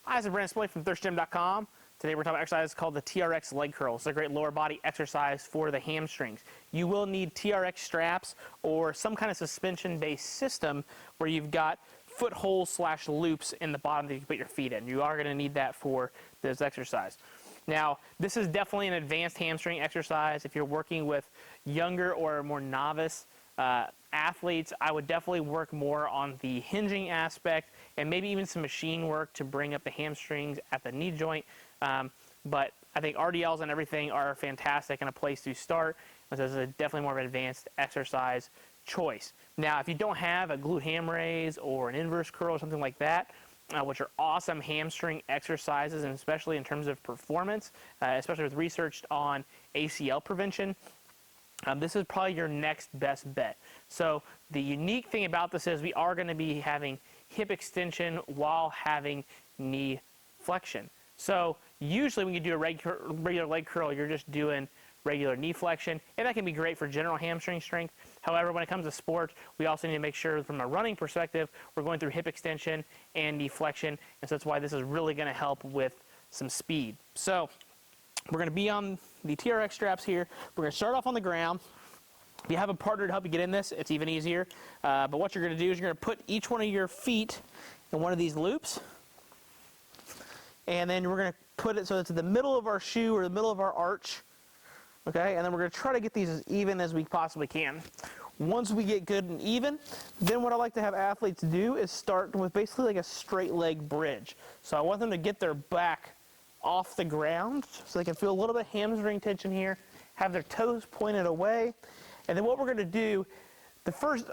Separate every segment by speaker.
Speaker 1: Hi, this is Brandon Splay from thirstgym.com. Today we're talking about exercise called the TRX Leg Curl. It's a great lower body exercise for the hamstrings. You will need TRX straps or some kind of suspension-based system where you've got footholds / loops in the bottom that you can put your feet in. You are going to need that for this exercise. Now, this is definitely an advanced hamstring exercise. If you're working with younger or more novice athletes, I would definitely work more on the hinging aspect and maybe even some machine work to bring up the hamstrings at the knee joint. But I think RDLs and everything are fantastic and a place to start. This is definitely more of an advanced exercise choice. Now, if you don't have a glute ham raise or an inverse curl or something like that, which are awesome hamstring exercises, and especially in terms of performance, especially with research on ACL prevention, this is probably your next best bet. So the unique thing about this is we are going to be having hip extension while having knee flexion. So usually when you do a regular leg curl, you're just doing regular knee flexion, and that can be great for general hamstring strength. However, when it comes to sports, we also need to make sure from a running perspective, we're going through hip extension and knee flexion, and so that's why this is really going to help with some speed. So we're going to be on the TRX straps here. We're going to start off on the ground. If you have a partner to help you get in this, it's even easier. But what you're going to do is you're going to put each one of your feet in one of these loops, and then we're going to put it so it's in the middle of our shoe or the middle of our arch. Okay, and then we're going to try to get these as even as we possibly can. Once we get good and even, then what I like to have athletes do is start with basically like a straight leg bridge. So I want them to get their back off the ground so they can feel a little bit of hamstring tension here, have their toes pointed away. And then what we're going to do, the first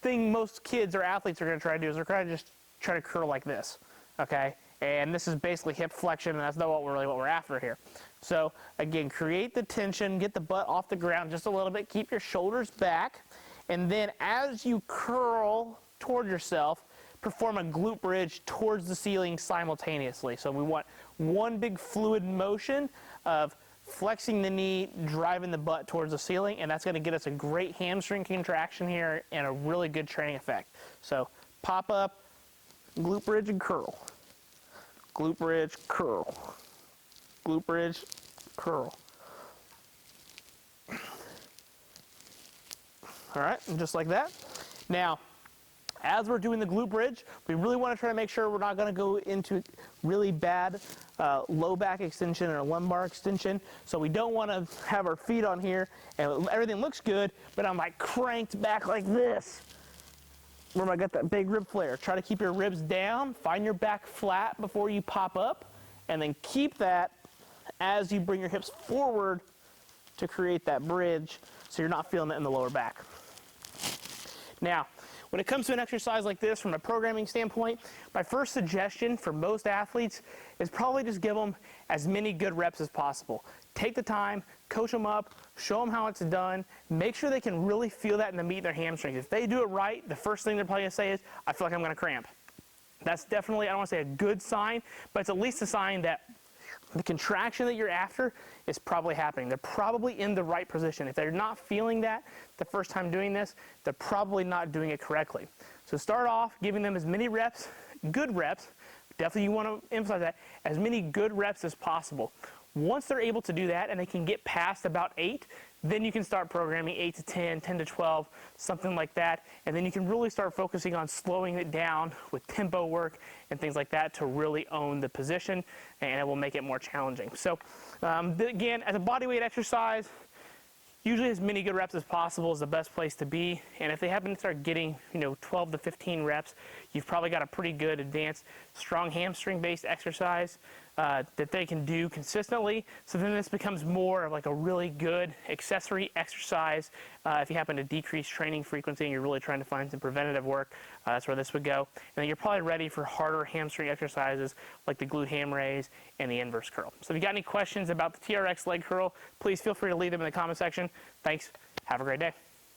Speaker 1: thing most kids or athletes are going to try to do is they're going to just try to curl like this. Okay, and this is basically hip flexion, and that's not what we're after here. So again, create the tension, get the butt off the ground just a little bit, keep your shoulders back, and then as you curl toward yourself, perform a glute bridge towards the ceiling simultaneously. So we want one big fluid motion of flexing the knee, driving the butt towards the ceiling, and that's going to get us a great hamstring contraction here and a really good training effect. So pop up, glute bridge and curl. Glute bridge, curl. Glute bridge, curl. All right, and just like that. Now, as we're doing the glute bridge, we really want to try to make sure we're not going to go into really bad low back extension or lumbar extension. So we don't want to have our feet on here and everything looks good, but I'm like cranked back like this, where I got that big rib flare. Try to keep your ribs down, find your back flat before you pop up, and then keep that as you bring your hips forward to create that bridge so you're not feeling it in the lower back. Now, when it comes to an exercise like this from a programming standpoint, my first suggestion for most athletes is probably just give them as many good reps as possible. Take the time, coach them up, show them how it's done, make sure they can really feel that in the meat of their hamstrings. If they do it right, the first thing they're probably going to say is, I feel like I'm going to cramp. That's definitely, I don't want to say a good sign, but it's at least a sign that the contraction that you're after is probably happening. They're probably in the right position. If they're not feeling that the first time doing this, they're probably not doing it correctly. So start off giving them as many reps, good reps, definitely you want to emphasize that, as many good reps as possible. Once they're able to do that and they can get past about 8, then you can start programming 8 to 10, 10 to 12, something like that. And then you can really start focusing on slowing it down with tempo work and things like that to really own the position, and it will make it more challenging. So again, as a bodyweight exercise, usually as many good reps as possible is the best place to be. And if they happen to start getting 12 to 15 reps, you've probably got a pretty good advanced strong hamstring based exercise that they can do consistently. So then this becomes more of like a really good accessory exercise. If you happen to decrease training frequency and you're really trying to find some preventative work, that's where this would go. And then you're probably ready for harder hamstring exercises like the glute ham raise and the inverse curl. So if you got any questions about the TRX leg curl, please feel free to leave them in the comment section. Thanks. Have a great day.